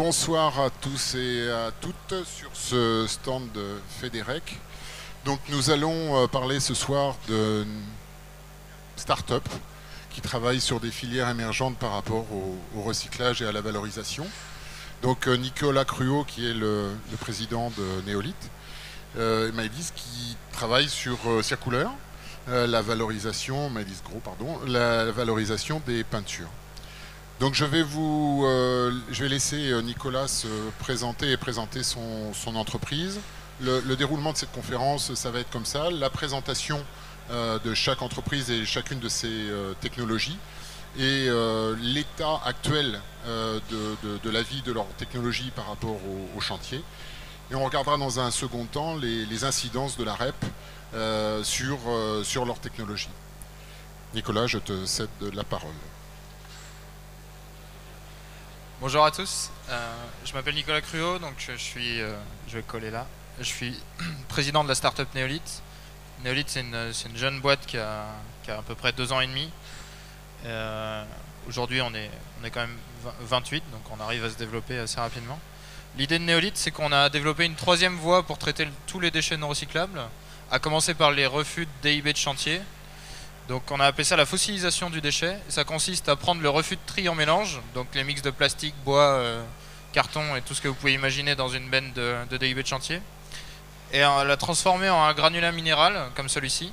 bonsoir à tous et à toutes sur ce stand de FEDEREC. Donc nous allons parler ce soir de start-up qui travaillent sur des filières émergentes par rapport au recyclage et à la valorisation. Donc Nicolas Cruau, qui est le président de Néolith, et Maëlys qui travaille sur Circulaire, la valorisation, Maëlys Gros, pardon, la valorisation des peintures. Donc je vais laisser Nicolas se présenter et présenter son entreprise. Le déroulement de cette conférence, ça va être comme ça. La présentation de chaque entreprise et chacune de ses technologies et l'état actuel de la vie de leur technologie par rapport au chantier. Et on regardera dans un second temps les incidences de la REP sur leur technologie. Nicolas, je te cède la parole. Bonjour à tous, je m'appelle Nicolas Cruau, donc je vais coller là. Je suis président de la startup Néolith. Néolith, c'est une jeune boîte qui a à peu près 2 ans et demi. Aujourd'hui, on est quand même 28, donc on arrive à se développer assez rapidement. L'idée de Néolith, c'est qu'on a développé une 3e voie pour traiter tous les déchets non recyclables, à commencer par les refus de DIB de chantier. Donc on a appelé ça la fossilisation du déchet. Ça consiste à prendre le refus de tri en mélange, donc les mix de plastique, bois, carton et tout ce que vous pouvez imaginer dans une benne de DIB de chantier, et à la transformer en un granulat minéral comme celui-ci,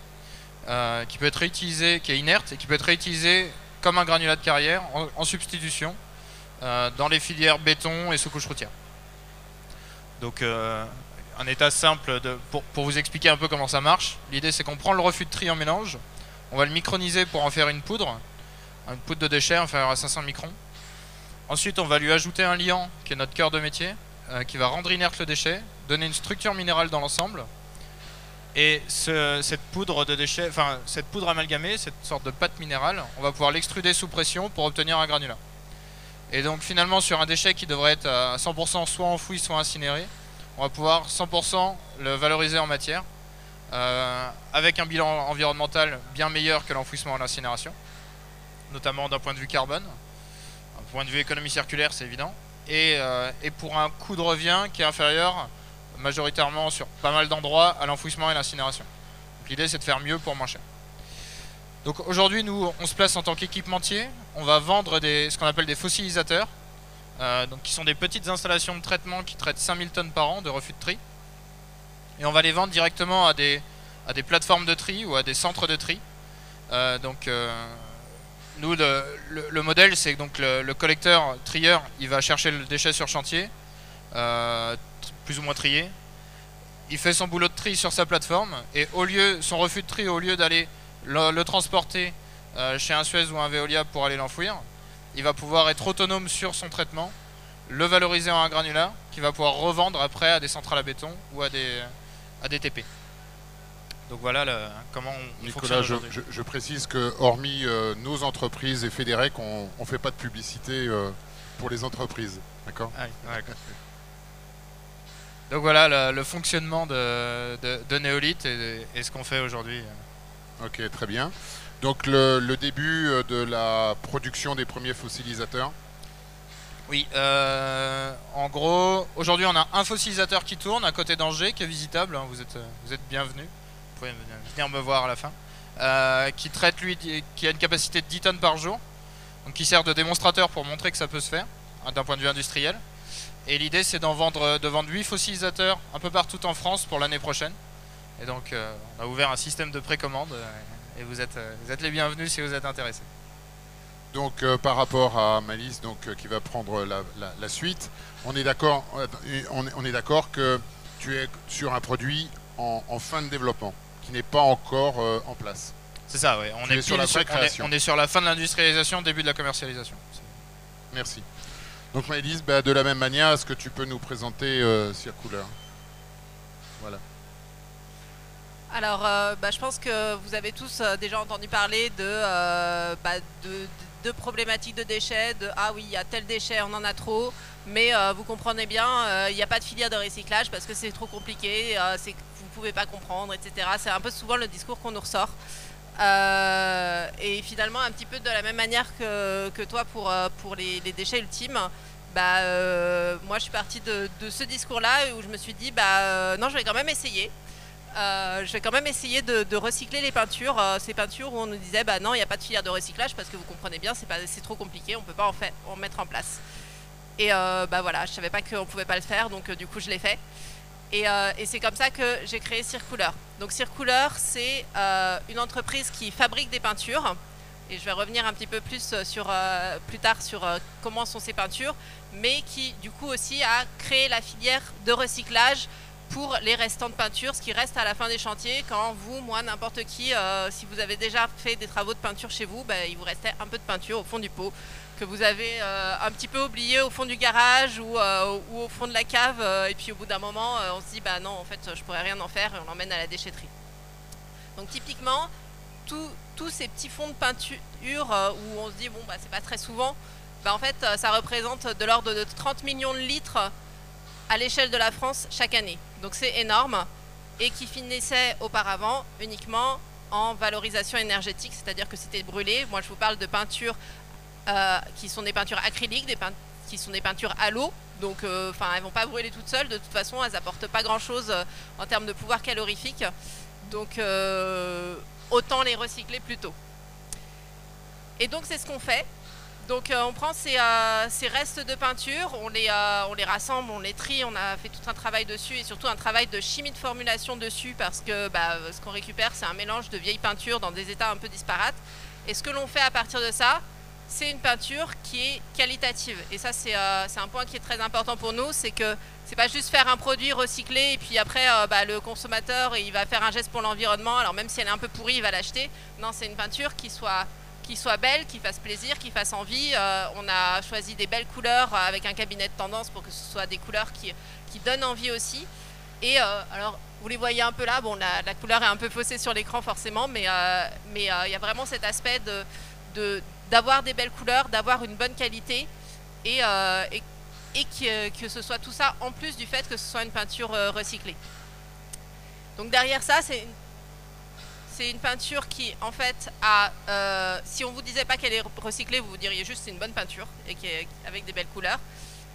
qui peut être réutilisé, qui est inerte et qui peut être réutilisé comme un granulat de carrière en substitution dans les filières béton et sous-couche routière. Donc un état simple pour vous expliquer un peu comment ça marche. L'idée, c'est qu'on prend le refus de tri en mélange, on va le microniser pour en faire une poudre de déchets inférieure à 500 microns. Ensuite, on va lui ajouter un liant qui est notre cœur de métier, qui va rendre inerte le déchet, donner une structure minérale dans l'ensemble. Et cette poudre de déchets, enfin cette poudre amalgamée, cette sorte de pâte minérale, on va pouvoir l'extruder sous pression pour obtenir un granulat. Et donc finalement, sur un déchet qui devrait être à 100% soit enfoui, soit incinéré, on va pouvoir 100% le valoriser en matière, avec un bilan environnemental bien meilleur que l'enfouissement et l'incinération, notamment d'un point de vue carbone, d'un point de vue économie circulaire, c'est évident, et pour un coût de revient qui est inférieur majoritairement sur pas mal d'endroits à l'enfouissement et l'incinération. L'idée, c'est de faire mieux pour moins cher. Donc aujourd'hui, nous, on se place en tant qu'équipementier. On va vendre ce qu'on appelle des fossilisateurs, qui sont des petites installations de traitement qui traitent 5000 tonnes par an de refus de tri. Et on va les vendre directement à des plateformes de tri ou à des centres de tri. Nous, le modèle, c'est donc le collecteur trieur, il va chercher le déchet sur chantier, plus ou moins trié. Il fait son boulot de tri sur sa plateforme et son refus de tri, au lieu d'aller le transporter chez un Suez ou un Veolia pour aller l'enfouir, il va pouvoir être autonome sur son traitement, le valoriser en un granulat qu'il va pouvoir revendre après à des centrales à béton ou à des TP. Donc voilà comment on fonctionne aujourd'hui. Je précise que hormis nos entreprises et FEDEREC, on ne fait pas de publicité pour les entreprises. D'accord ? Ah oui, ouais. Donc voilà le fonctionnement de Néolith et ce qu'on fait aujourd'hui. Ok, très bien. Donc le début de la production des premiers fossilisateurs. Oui, en gros, aujourd'hui on a un fossilisateur qui tourne à côté d'Angers, qui est visitable, hein, vous êtes bienvenus, vous pouvez venir me voir à la fin, qui traite qui a une capacité de 10 tonnes par jour, donc qui sert de démonstrateur pour montrer que ça peut se faire, hein, d'un point de vue industriel. Et l'idée, c'est de vendre 8 fossilisateurs un peu partout en France pour l'année prochaine. Et donc on a ouvert un système de précommande et vous êtes les bienvenus si vous êtes intéressés. Donc par rapport à Maëlys, qui va prendre la suite, on est d'accord que tu es sur un produit en fin de développement, qui n'est pas encore en place. C'est ça, oui. On est sur la fin de l'industrialisation, début de la commercialisation. Merci. Donc Maëlys, de la même manière, est-ce que tu peux nous présenter Circulaire ? Voilà. Alors, je pense que vous avez tous déjà entendu parler de problématiques de déchets, ah oui, il y a tel déchet, on en a trop, mais vous comprenez bien, il n'y a pas de filière de recyclage parce que c'est trop compliqué, vous ne pouvez pas comprendre, etc. C'est un peu souvent le discours qu'on nous ressort. Et finalement, un petit peu de la même manière que toi pour les déchets ultimes, moi je suis partie de ce discours-là où je me suis dit non, je vais quand même essayer. Je vais quand même essayer de recycler les peintures, ces peintures où on nous disait non, il n'y a pas de filière de recyclage parce que vous comprenez bien, c'est trop compliqué, on ne peut pas en mettre en place. Et voilà, je ne savais pas qu'on ne pouvait pas le faire, donc du coup je l'ai fait. Et c'est comme ça que j'ai créé Circouleur. Donc Circouleur, c'est une entreprise qui fabrique des peintures. Et je vais revenir un petit peu plus plus tard sur comment sont ces peintures, mais qui du coup aussi a créé la filière de recyclage pour les restants de peinture, ce qui reste à la fin des chantiers, quand vous, moi, n'importe qui, si vous avez déjà fait des travaux de peinture chez vous, il vous restait un peu de peinture au fond du pot, que vous avez un petit peu oublié au fond du garage ou au fond de la cave, et puis au bout d'un moment, on se dit non, en fait, je pourrais rien en faire, et on l'emmène à la déchetterie. Donc typiquement, tous ces petits fonds de peinture où on se dit c'est pas très souvent, en fait ça représente de l'ordre de 30 millions de litres à l'échelle de la France chaque année. Donc c'est énorme, et qui finissait auparavant uniquement en valorisation énergétique, c'est-à-dire que c'était brûlé. Moi je vous parle de peintures qui sont des peintures acryliques, qui sont des peintures à l'eau, donc elles vont pas brûler toutes seules, de toute façon elles apportent pas grand-chose en termes de pouvoir calorifique, donc autant les recycler plus tôt. Et donc c'est ce qu'on fait. Donc on prend ces restes de peinture, on les rassemble, on les trie, on a fait tout un travail dessus, et surtout un travail de chimie de formulation dessus, parce que ce qu'on récupère, c'est un mélange de vieilles peintures dans des états un peu disparates. Et ce que l'on fait à partir de ça, c'est une peinture qui est qualitative. Et ça, c'est un point qui est très important pour nous, c'est que c'est pas juste faire un produit recyclé et puis après le consommateur il va faire un geste pour l'environnement, alors même si elle est un peu pourrie, il va l'acheter. Non, c'est une peinture qui soit belle, qui fasse plaisir, qui fasse envie. On a choisi des belles couleurs avec un cabinet de tendance pour que ce soit des couleurs qui donnent envie aussi. Et alors, vous les voyez un peu là, la couleur est un peu faussée sur l'écran forcément, mais il y a vraiment cet aspect d'avoir des belles couleurs, d'avoir une bonne qualité, et que ce soit tout ça en plus du fait que ce soit une peinture recyclée. Donc derrière ça, c'est une peinture qui, en fait, si on ne vous disait pas qu'elle est recyclée, vous diriez juste c'est une bonne peinture et avec des belles couleurs.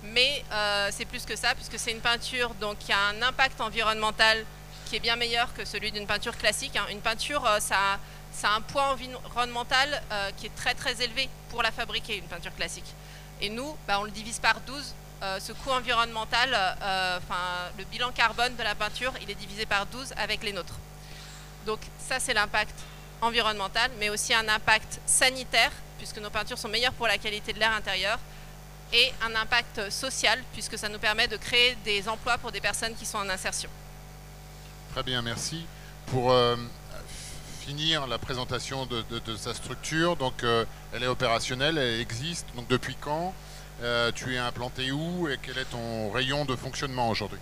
Mais c'est plus que ça, puisque c'est une peinture qui a un impact environnemental qui est bien meilleur que celui d'une peinture classique. Une peinture, ça a un poids environnemental qui est très très élevé pour la fabriquer, une peinture classique. Et nous, on le divise par 12. Ce coût environnemental, le bilan carbone de la peinture, il est divisé par 12 avec les nôtres. Donc ça, c'est l'impact environnemental, mais aussi un impact sanitaire, puisque nos peintures sont meilleures pour la qualité de l'air intérieur, et un impact social, puisque ça nous permet de créer des emplois pour des personnes qui sont en insertion. Très bien, merci. Pour finir la présentation de sa structure, donc elle est opérationnelle, elle existe, donc depuis quand? Tu es implanté où et quel est ton rayon de fonctionnement aujourd'hui?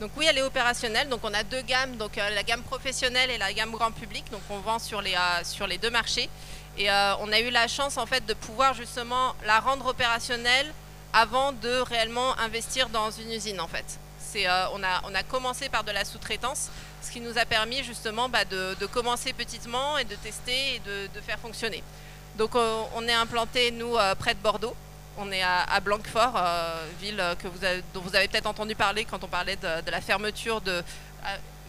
Donc oui, elle est opérationnelle. Donc on a deux gammes, donc la gamme professionnelle et la gamme grand public. Donc on vend sur les deux marchés. Et on a eu la chance en fait de pouvoir justement la rendre opérationnelle avant de réellement investir dans une usine en fait. On a commencé par de la sous-traitance, ce qui nous a permis justement de commencer petitement et de tester et de faire fonctionner. Donc on est implanté nous près de Bordeaux. On est à Blanquefort, ville dont vous avez peut-être entendu parler quand on parlait de la fermeture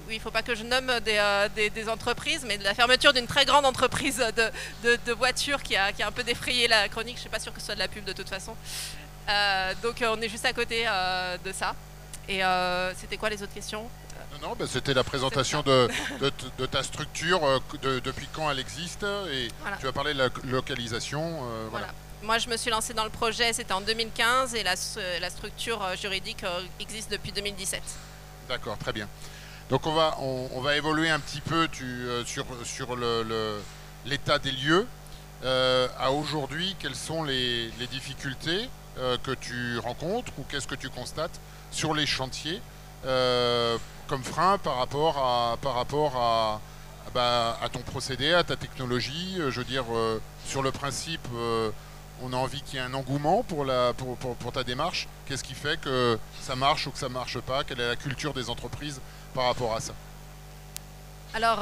oui, il ne faut pas que je nomme des entreprises, mais de la fermeture d'une très grande entreprise de voitures qui a un peu défrayé la chronique. Je ne suis pas sûre que ce soit de la pub de toute façon. Donc on est juste à côté de ça. Et c'était quoi les autres questions? Non, c'était la présentation de ta structure, depuis quand elle existe, et voilà. Tu as parlé de la localisation. Voilà. Moi, je me suis lancée dans le projet, c'était en 2015, et la structure juridique existe depuis 2017. D'accord, très bien. Donc on va évoluer un petit peu sur l'état des lieux. À aujourd'hui, quelles sont les difficultés que tu rencontres, ou qu'est-ce que tu constates sur les chantiers comme frein par rapport à ton procédé, à ta technologie? Je veux dire, sur le principe, on a envie qu'il y ait un engouement pour ta démarche. Qu'est-ce qui fait que ça marche ou que ça ne marche pas? Quelle est la culture des entreprises par rapport à ça? Alors,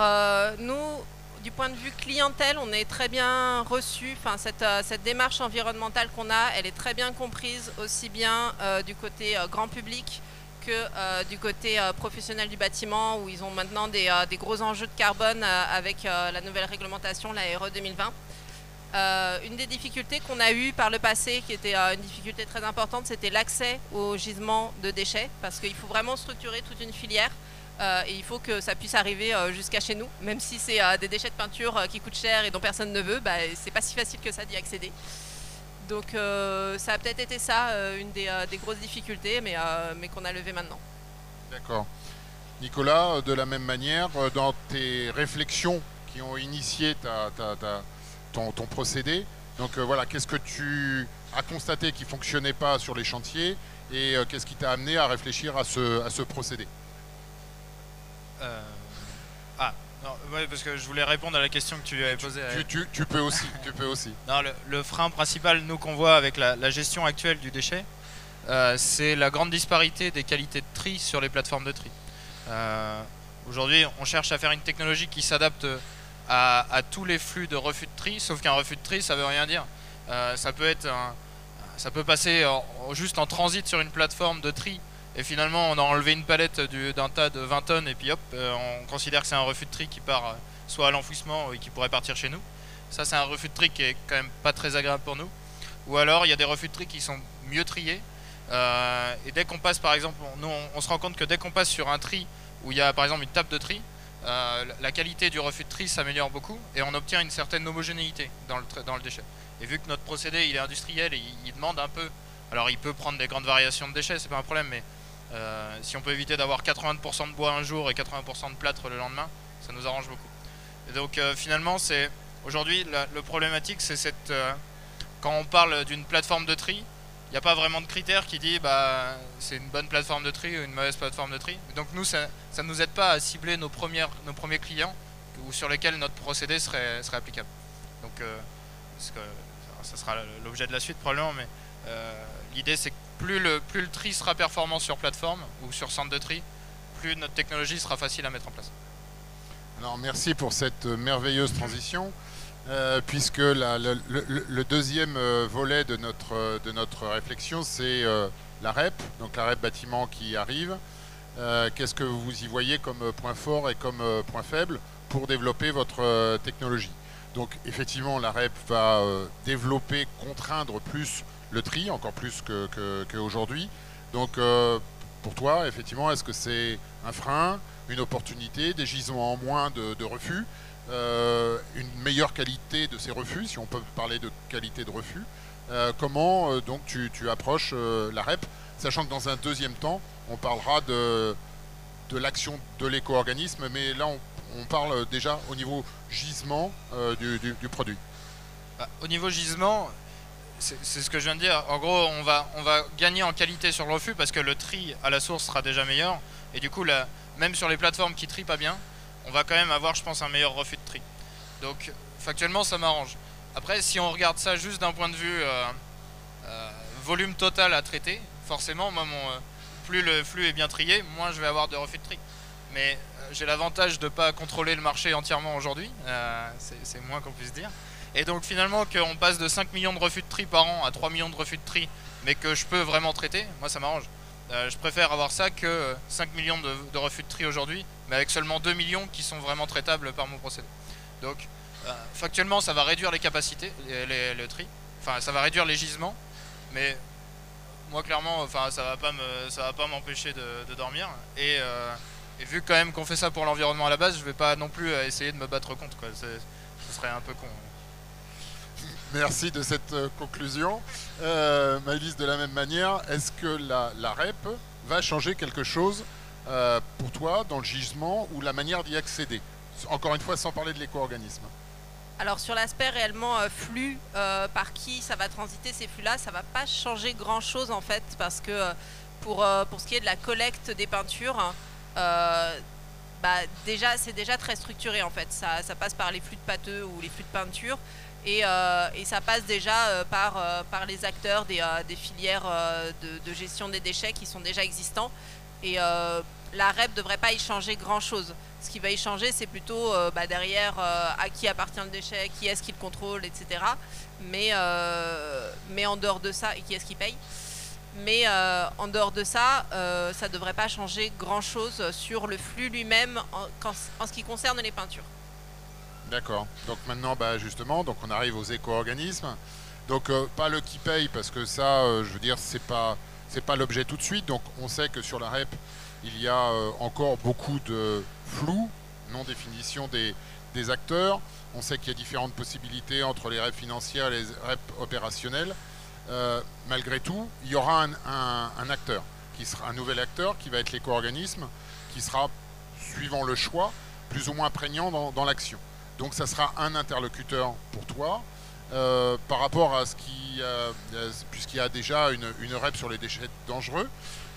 nous, du point de vue clientèle, on est très bien reçu. Enfin, cette démarche environnementale qu'on a, elle est très bien comprise aussi bien du côté grand public que du côté professionnel du bâtiment, où ils ont maintenant des gros enjeux de carbone avec la nouvelle réglementation, la RE 2020. Une des difficultés qu'on a eues par le passé, qui était une difficulté très importante, c'était l'accès aux gisements de déchets, parce qu'il faut vraiment structurer toute une filière. Et il faut que ça puisse arriver jusqu'à chez nous, même si c'est des déchets de peinture qui coûtent cher et dont personne ne veut, c'est pas si facile que ça d'y accéder. Donc ça a peut-être été ça, une des grosses difficultés, mais qu'on a levé maintenant. D'accord. Nicolas, de la même manière, dans tes réflexions qui ont initié ton procédé, donc voilà, qu'est-ce que tu as constaté qui ne fonctionnait pas sur les chantiers et qu'est-ce qui t'a amené à réfléchir à ce procédé? Non, ouais, parce que je voulais répondre à la question que tu lui avais posée. Tu peux aussi. Non, le frein principal, nous, qu'on voit avec la gestion actuelle du déchet, c'est la grande disparité des qualités de tri sur les plateformes de tri. Aujourd'hui, on cherche à faire une technologie qui s'adapte à tous les flux de refus de tri, sauf qu'un refus de tri, ça veut rien dire. Ça peut passer juste en transit sur une plateforme de tri, et finalement on a enlevé une palette d'un tas de 20 tonnes et puis hop, on considère que c'est un refus de tri qui part soit à l'enfouissement et qui pourrait partir chez nous. Ça, c'est un refus de tri qui est quand même pas très agréable pour nous. Ou alors il y a des refus de tri qui sont mieux triés, et dès qu'on passe, par exemple, on se rend compte que dès qu'on passe sur un tri où il y a par exemple une table de tri, la qualité du refus de tri s'améliore beaucoup et on obtient une certaine homogénéité dans le déchet. Et vu que notre procédé il est industriel et il demande un peu, alors il peut prendre des grandes variations de déchets, c'est pas un problème, mais si on peut éviter d'avoir 80% de bois un jour et 80% de plâtre le lendemain, ça nous arrange beaucoup. Et donc finalement, aujourd'hui le problématique, c'est quand on parle d'une plateforme de tri, il n'y a pas vraiment de critère qui dit c'est une bonne plateforme de tri ou une mauvaise plateforme de tri. Donc nous, ça ne nous aide pas à cibler nos premiers clients ou sur lesquels notre procédé serait applicable. Donc ça sera l'objet de la suite probablement, mais l'idée c'est que plus le tri sera performant sur plateforme ou sur centre de tri, plus notre technologie sera facile à mettre en place. Alors merci pour cette merveilleuse transition. Puisque le deuxième volet de notre réflexion, c'est la REP, donc la REP bâtiment qui arrive. Qu'est-ce que vous y voyez comme point fort et comme point faible pour développer votre technologie? Donc effectivement, la REP va développer, contraindre plus le tri, encore plus qu'aujourd'hui. Donc pour toi, effectivement, est-ce que c'est un frein, une opportunité, des gisements en moins de refus, une meilleure qualité de ces refus, si on peut parler de qualité de refus? Comment donc tu approches la REP, sachant que dans un deuxième temps, on parlera de l'action de l'éco-organisme, mais là on parle déjà au niveau gisement du produit. Au niveau gisement, c'est ce que je viens de dire. En gros, on va gagner en qualité sur le refus parce que le tri à la source sera déjà meilleur, et du coup même sur les plateformes qui trient pas bien, on va quand même avoir, je pense, un meilleur refus de tri. Donc factuellement ça m'arrange. Après, si on regarde ça juste d'un point de vue volume total à traiter, forcément moi, plus le flux est bien trié, moins je vais avoir de refus de tri. Mais j'ai l'avantage de ne pas contrôler le marché entièrement aujourd'hui, c'est moins qu'on puisse dire. Et donc finalement qu'on passe de 5 millions de refus de tri par an à 3 millions de refus de tri, mais que je peux vraiment traiter, moi ça m'arrange. Je préfère avoir ça que 5 millions de refus de tri aujourd'hui, mais avec seulement 2 millions qui sont vraiment traitables par mon procédé. Donc factuellement ça va réduire les capacités, le tri, enfin ça va réduire les gisements, mais moi clairement ça va pas m'empêcher de dormir, et vu quand même qu'on fait ça pour l'environnement à la base, je vais pas non plus essayer de me battre contre, quoi. Ce serait un peu con. Merci de cette conclusion. Maëlys, de la même manière, est-ce que la REP va changer quelque chose pour toi dans le gisement ou la manière d'y accéder? Encore une fois, sans parler de l'éco-organisme. Alors sur l'aspect réellement flux, par qui ça va transiter ces flux-là, ça va pas changer grand-chose en fait, parce que pour ce qui est de la collecte des peintures, déjà c'est déjà très structuré en fait. Ça passe par les flux de pâteux ou les flux de peinture. Et ça passe déjà par les acteurs des filières de gestion des déchets qui sont déjà existants. Et la REP ne devrait pas y changer grand-chose. Ce qui va y changer, c'est plutôt derrière à qui appartient le déchet, qui est-ce qui le contrôle, etc. Mais en dehors de ça, et qui est-ce qui paye. Mais en dehors de ça, ça ne devrait pas changer grand-chose sur le flux lui-même en ce qui concerne les peintures. D'accord. Donc maintenant, justement, donc on arrive aux éco-organismes. Donc pas le qui paye, parce que ça, je veux dire, c'est pas l'objet tout de suite. Donc on sait que sur la REP, il y a encore beaucoup de flou, non-définition des acteurs. On sait qu'il y a différentes possibilités entre les REP financières et les REP opérationnelles. Malgré tout, il y aura un acteur, qui sera un nouvel acteur, qui va être l'éco-organisme, qui sera, suivant le choix, plus ou moins prégnant dans l'action. Donc ça sera un interlocuteur pour toi. Par rapport à ce puisqu'il y a déjà une REP sur les déchets dangereux.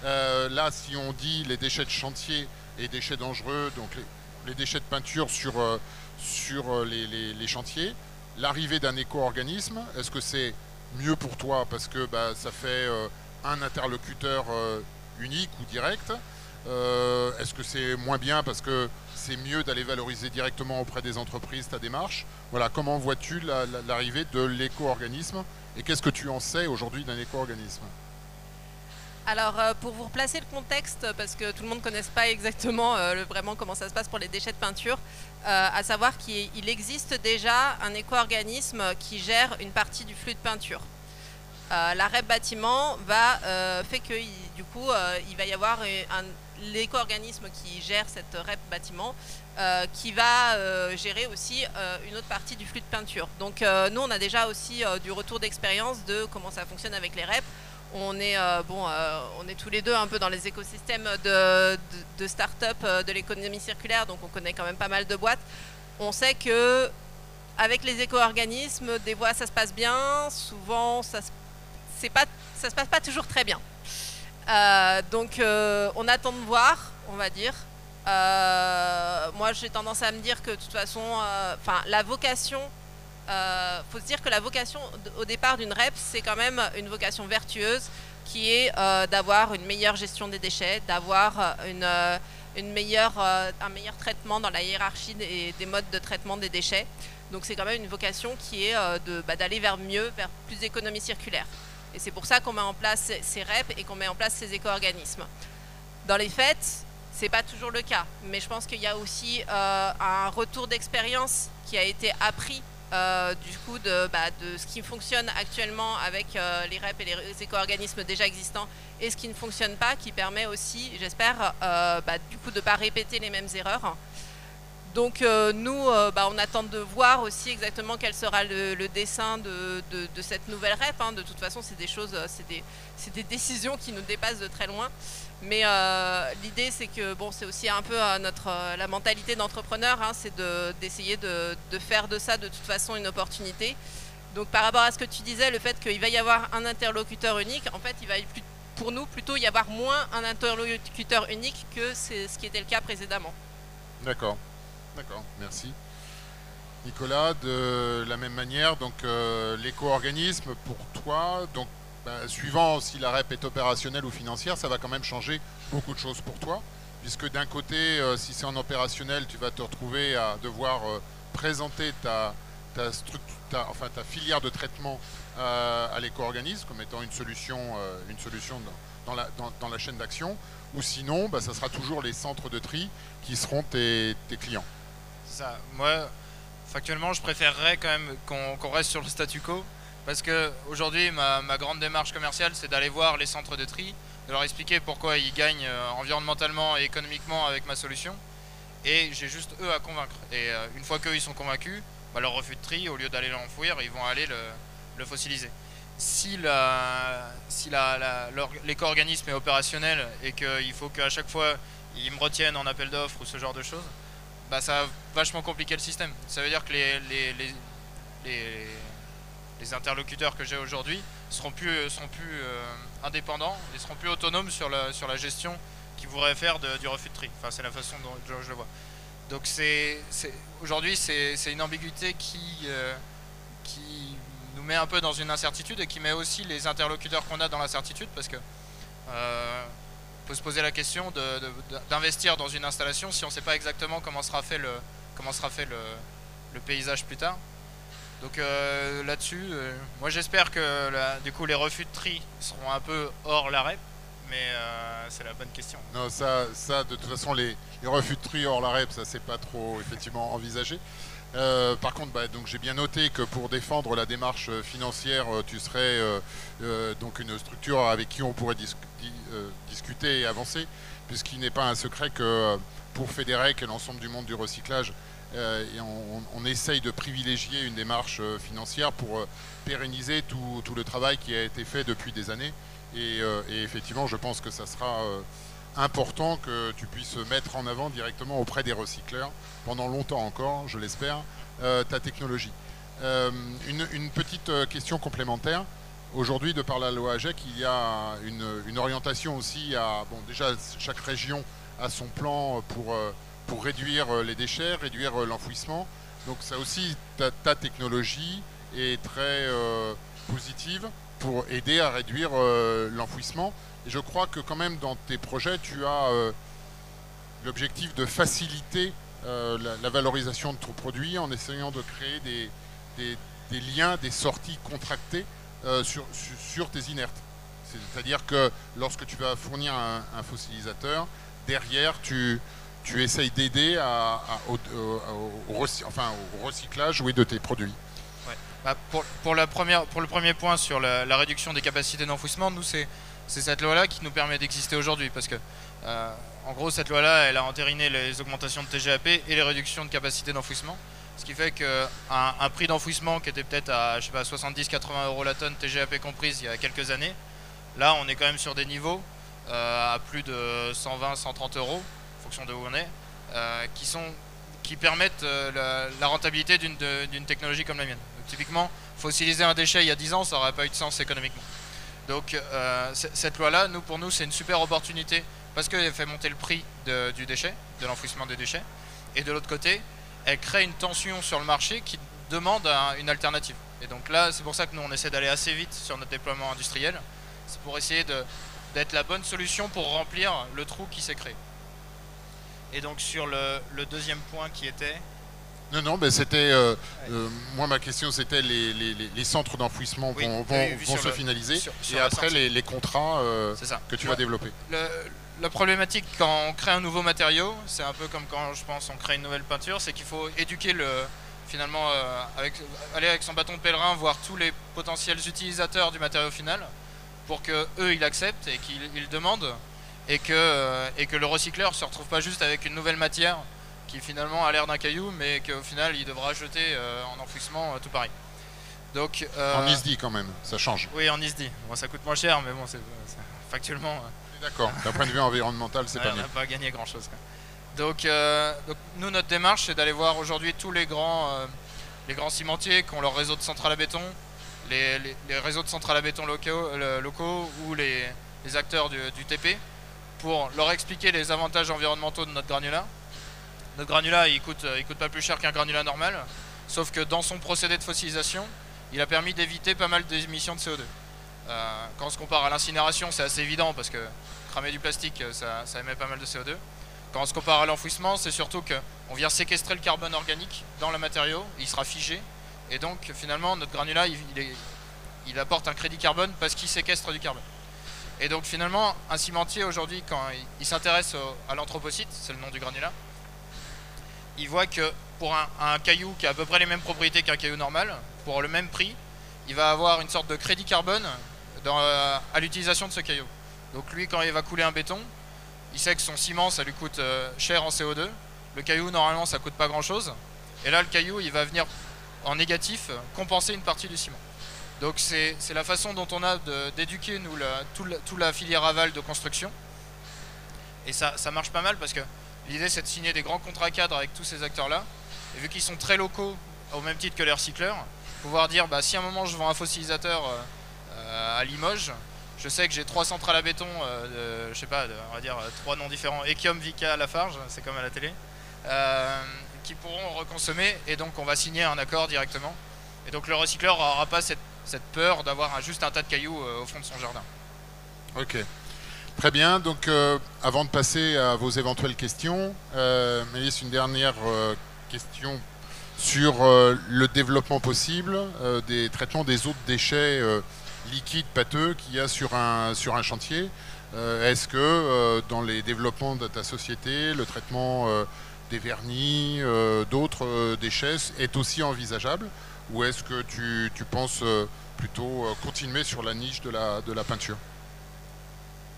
Là, si on dit les déchets de chantier et déchets dangereux, donc les déchets de peinture sur les chantiers, l'arrivée d'un éco-organisme, est-ce que c'est mieux pour toi parce que ça fait un interlocuteur unique ou direct? Est-ce que c'est moins bien parce que c'est mieux d'aller valoriser directement auprès des entreprises ta démarche? Voilà, comment vois-tu l'arrivée de l'éco-organisme et qu'est-ce que tu en sais aujourd'hui d'un éco-organisme? Alors, pour vous replacer le contexte, parce que tout le monde ne connaisse pas exactement vraiment comment ça se passe pour les déchets de peinture, à savoir qu'il existe déjà un éco-organisme qui gère une partie du flux de peinture. La REP bâtiment fait que du coup, il va y avoir l'éco-organisme qui gère cette REP bâtiment qui va gérer aussi une autre partie du flux de peinture. Donc nous, on a déjà aussi du retour d'expérience de comment ça fonctionne avec les REP. On est tous les deux un peu dans les écosystèmes de start-up de l'économie circulaire, donc on connaît quand même pas mal de boîtes. On sait que avec les éco-organismes, des fois ça se passe bien, souvent ça se passe pas toujours très bien. Donc on attend de voir, on va dire. Moi j'ai tendance à me dire que de toute façon, la vocation, faut se dire que la vocation au départ d'une REP, c'est quand même une vocation vertueuse qui est d'avoir une meilleure gestion des déchets, d'avoir un meilleur traitement dans la hiérarchie des modes de traitement des déchets. Donc c'est quand même une vocation qui est d'aller vers mieux, vers plus d'économie circulaire. Et c'est pour ça qu'on met en place ces REP et qu'on met en place ces éco-organismes. Dans les faits, c'est pas toujours le cas, mais je pense qu'il y a aussi un retour d'expérience qui a été appris du coup de ce qui fonctionne actuellement avec les REP et les éco-organismes déjà existants et ce qui ne fonctionne pas, qui permet aussi, j'espère, du coup de ne pas répéter les mêmes erreurs. Donc nous, on attend de voir aussi exactement quel sera le dessin de cette nouvelle REP. Hein. De toute façon, c'est des choses, c'est des décisions qui nous dépassent de très loin. Mais l'idée, c'est que c'est aussi un peu la mentalité d'entrepreneur, hein, c'est d'essayer de faire de ça de toute façon une opportunité. Donc par rapport à ce que tu disais, le fait qu'il va y avoir un interlocuteur unique, en fait, il va pour nous plutôt y avoir moins un interlocuteur unique que ce qui était le cas précédemment. D'accord. D'accord, merci. Nicolas, de la même manière, donc l'éco-organisme pour toi, donc suivant si la REP est opérationnelle ou financière, ça va quand même changer beaucoup de choses pour toi, puisque d'un côté, si c'est en opérationnel, tu vas te retrouver à devoir présenter ta filière de traitement à l'éco-organisme comme étant une solution dans la chaîne d'action, ou sinon, ça sera toujours les centres de tri qui seront tes clients. Ça. Moi, factuellement, je préférerais quand même qu'on reste sur le statu quo, parce que aujourd'hui, ma grande démarche commerciale, c'est d'aller voir les centres de tri, de leur expliquer pourquoi ils gagnent environnementalement et économiquement avec ma solution, et j'ai juste eux à convaincre. Et une fois qu'eux ils sont convaincus, leur refus de tri, au lieu d'aller l'enfouir, ils vont aller le fossiliser. Si l'éco-organisme est opérationnel et qu'il faut qu'à chaque fois ils me retiennent en appel d'offres ou ce genre de choses, ça va vachement compliquer le système. Ça veut dire que les interlocuteurs que j'ai aujourd'hui seront plus indépendants et seront plus autonomes sur la gestion qu'ils voudraient faire du refus de tri. Enfin, c'est la façon dont je le vois. Donc aujourd'hui, c'est une ambiguïté qui nous met un peu dans une incertitude et qui met aussi les interlocuteurs qu'on a dans l'incertitude, parce que faut se poser la question d'investir dans une installation si on ne sait pas exactement comment sera fait le paysage plus tard. Donc là-dessus, moi j'espère que du coup les refus de tri seront un peu hors la REP, mais c'est la bonne question. Non, ça de toute façon, les refus de tri hors la REP, ça c'est pas trop effectivement envisagé. Par contre, donc j'ai bien noté que pour défendre la démarche financière, tu serais donc une structure avec qui on pourrait discuter et avancer, puisqu'il n'est pas un secret que pour FEDEREC et l'ensemble du monde du recyclage, on essaye de privilégier une démarche financière pour pérenniser tout le travail qui a été fait depuis des années. Et effectivement, je pense que ça sera important que tu puisses mettre en avant directement auprès des recycleurs, pendant longtemps encore, je l'espère, ta technologie. Une petite question complémentaire. Aujourd'hui, de par la loi AGEC, il y a une orientation aussi à... Bon, déjà, chaque région a son plan pour réduire les déchets, réduire l'enfouissement. Donc ça aussi, ta technologie est très positive pour aider à réduire l'enfouissement. Et je crois que quand même dans tes projets, tu as l'objectif de faciliter la valorisation de ton produit en essayant de créer des liens, des sorties contractées sur tes inertes. C'est-à-dire que lorsque tu vas fournir un fossilisateur, derrière tu essayes d'aider au recyclage de tes produits. Ouais. Bah, pour le premier point sur la réduction des capacités d'enfouissement, nous c'est cette loi-là qui nous permet d'exister aujourd'hui, parce que en gros cette loi-là, elle a entériné les augmentations de TGAP et les réductions de capacité d'enfouissement, ce qui fait qu'un prix d'enfouissement qui était peut-être à 70-80 € la tonne, TGAP comprise, il y a quelques années, là on est quand même sur des niveaux à plus de 120-130 €, en fonction de où on est, qui permettent la rentabilité d'une technologie comme la mienne. Donc, typiquement, fossiliser un déchet il y a 10 ans, ça n'aurait pas eu de sens économiquement. Donc cette loi-là, pour nous, c'est une super opportunité parce qu'elle fait monter le prix du déchet, de l'enfouissement des déchets. Et de l'autre côté, elle crée une tension sur le marché qui demande une alternative. Et donc là, c'est pour ça que nous, on essaie d'aller assez vite sur notre déploiement industriel. C'est pour essayer d'être la bonne solution pour remplir le trou qui s'est créé. Et donc sur le deuxième point qui était... Non, mais c'était... moi, ma question, c'était les centres d'enfouissement vont se finaliser. Et après, les contrats que tu vas développer. La problématique quand on crée un nouveau matériau, c'est un peu comme quand, je pense, on crée une nouvelle peinture, c'est qu'il faut éduquer finalement, aller avec son bâton de pèlerin, voir tous les potentiels utilisateurs du matériau final, pour qu'eux, ils acceptent et qu'ils demandent, et que le recycleur ne se retrouve pas juste avec une nouvelle matière qui finalement a l'air d'un caillou, mais qu'au final il devra jeter en enfouissement tout pareil. Donc, en ISDI quand même, ça change. Oui, en ISDI. Bon, ça coûte moins cher, mais bon, factuellement... D'accord, d'un point de vue environnemental, c'est pas mieux. On n'a pas gagné grand-chose. Donc nous, notre démarche, c'est d'aller voir aujourd'hui tous les grands cimentiers qui ont leur réseau de centrales à béton, les réseaux de centrales à béton locaux ou les acteurs du TP, pour leur expliquer les avantages environnementaux de notre granulat. Notre granulat, il coûte pas plus cher qu'un granulat normal, sauf que dans son procédé de fossilisation, il a permis d'éviter pas mal d'émissions de CO2. Quand on se compare à l'incinération, c'est assez évident parce que cramer du plastique, ça émet pas mal de CO2. Quand on se compare à l'enfouissement, c'est surtout qu'on vient séquestrer le carbone organique dans le matériau, il sera figé, et donc finalement notre granulat il apporte un crédit carbone parce qu'il séquestre du carbone. Et donc finalement, un cimentier aujourd'hui, quand il s'intéresse à l'anthropocyte, c'est le nom du granulat, il voit que pour un caillou qui a à peu près les mêmes propriétés qu'un caillou normal, pour le même prix, il va avoir une sorte de crédit carbone à l'utilisation de ce caillou. Donc lui, quand il va couler un béton, il sait que son ciment, ça lui coûte cher en CO2. Le caillou, normalement, ça coûte pas grand-chose. Et là, le caillou, il va venir en négatif compenser une partie du ciment. Donc c'est la façon dont on a d'éduquer nous toute la filière aval de construction. Et ça marche pas mal parce que l'idée, c'est de signer des grands contrats cadres avec tous ces acteurs-là. Et vu qu'ils sont très locaux, au même titre que les recycleurs, pouvoir dire, si à un moment je vends un fossilisateur à Limoges, je sais que j'ai 3 centrales à béton, je sais pas, on va dire 3 noms différents, Ekium, Vicat, Lafarge, c'est comme à la télé, qui pourront reconsommer, et donc on va signer un accord directement. Et donc le recycleur n'aura pas cette peur d'avoir juste un tas de cailloux au fond de son jardin. Ok. Très bien, donc avant de passer à vos éventuelles questions, Mélisse, une dernière question sur le développement possible des traitements des autres déchets liquides, pâteux qu'il y a sur un chantier. Est-ce que dans les développements de ta société, le traitement des vernis, d'autres déchets est aussi envisageable, ou est-ce que tu penses plutôt continuer sur la niche de la peinture?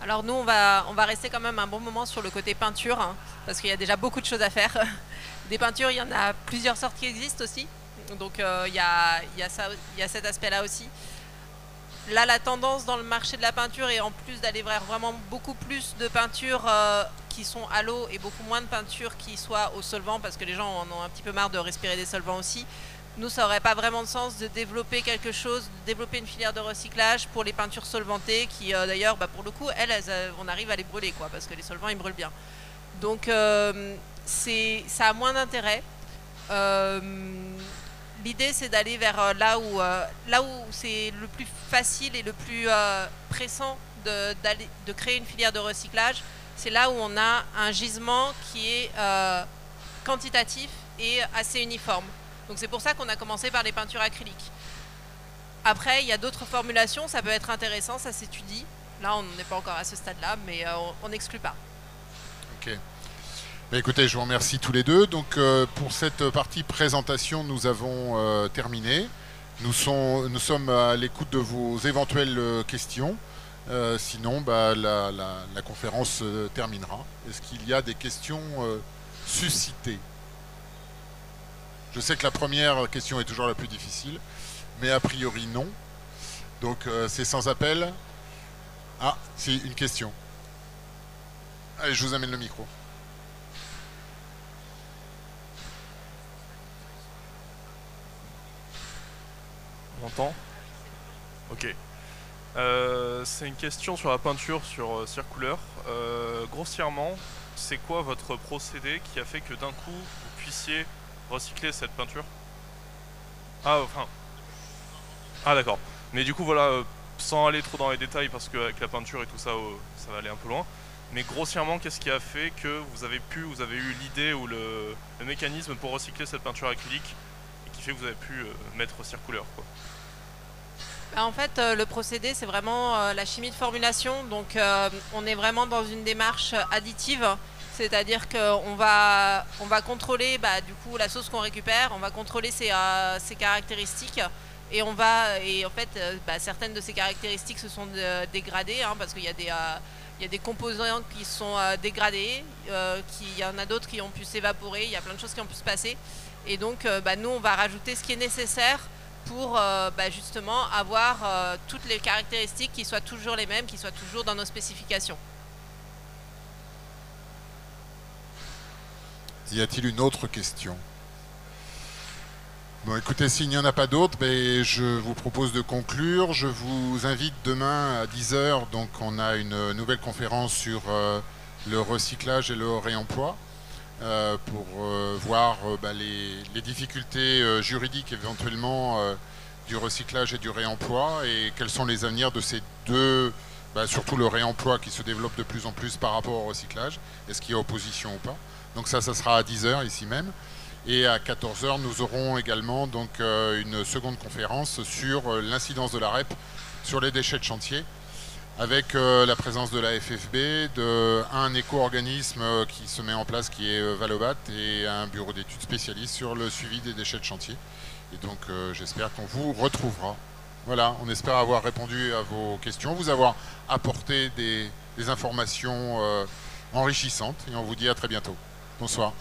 Alors nous, on va rester quand même un bon moment sur le côté peinture, hein, parce qu'il y a déjà beaucoup de choses à faire. Des peintures, il y en a plusieurs sortes qui existent aussi. Donc il y a cet aspect-là aussi. Là, la tendance dans le marché de la peinture est en plus d'aller vers vraiment beaucoup plus de peintures qui sont à l'eau et beaucoup moins de peintures qui soient au solvant, parce que les gens en ont un petit peu marre de respirer des solvants aussi. Nous, ça n'aurait pas vraiment de sens de développer quelque chose, de développer une filière de recyclage pour les peintures solvantées qui, d'ailleurs, pour le coup, on arrive à les brûler, quoi, parce que les solvants, ils brûlent bien. Donc, ça a moins d'intérêt. L'idée, c'est d'aller vers là où c'est le plus facile et le plus pressant de créer une filière de recyclage. C'est là où on a un gisement qui est quantitatif et assez uniforme. Donc c'est pour ça qu'on a commencé par les peintures acryliques. Après, il y a d'autres formulations, ça peut être intéressant, ça s'étudie. Là, on n'est pas encore à ce stade-là, mais on n'exclut pas. Ok. Écoutez, je vous remercie tous les deux. Donc pour cette partie présentation, nous avons terminé. Nous sommes à l'écoute de vos éventuelles questions. Sinon, la conférence terminera. Est-ce qu'il y a des questions suscitées? Je sais que la première question est toujours la plus difficile, mais a priori non. Donc c'est sans appel. Ah, si, une question. Allez, je vous amène le micro. On m'entend? Ok. C'est une question sur la peinture sur Circouleur. Grossièrement, c'est quoi votre procédé qui a fait que d'un coup vous puissiez recycler cette peinture? Ah, enfin... Ah d'accord. Mais du coup voilà, sans aller trop dans les détails parce qu'avec la peinture et tout ça, ça va aller un peu loin. Mais grossièrement, qu'est-ce qui a fait que vous avez eu l'idée ou le mécanisme pour recycler cette peinture acrylique et qui fait que vous avez pu mettre Circouleur, quoi? En fait, le procédé, c'est vraiment la chimie de formulation. Donc on est vraiment dans une démarche additive. C'est-à-dire qu'on va contrôler du coup la sauce qu'on récupère, on va contrôler ses caractéristiques et en fait certaines de ces caractéristiques se sont dégradées, hein, parce qu'il y a des composants qui sont dégradés, il y en a d'autres qui ont pu s'évaporer, il y a plein de choses qui ont pu se passer. Et donc nous on va rajouter ce qui est nécessaire pour justement avoir toutes les caractéristiques qui soient toujours les mêmes, qui soient toujours dans nos spécifications. Y a-t-il une autre question? Bon, écoutez, s'il n'y en a pas d'autres, je vous propose de conclure. Je vous invite demain à 10 h, donc on a une nouvelle conférence sur le recyclage et le réemploi pour voir les difficultés juridiques éventuellement du recyclage et du réemploi et quels sont les avenirs de ces deux, surtout le réemploi qui se développe de plus en plus par rapport au recyclage. Est-ce qu'il y a opposition ou pas? Donc ça sera à 10 h ici même. Et à 14 h, nous aurons également donc, une seconde conférence sur l'incidence de la REP sur les déchets de chantier, avec la présence de la FFB, d'un éco-organisme qui se met en place qui est Valobat, et un bureau d'études spécialiste sur le suivi des déchets de chantier. Et donc j'espère qu'on vous retrouvera. Voilà, on espère avoir répondu à vos questions, vous avoir apporté des informations enrichissantes, et on vous dit à très bientôt. Bonsoir.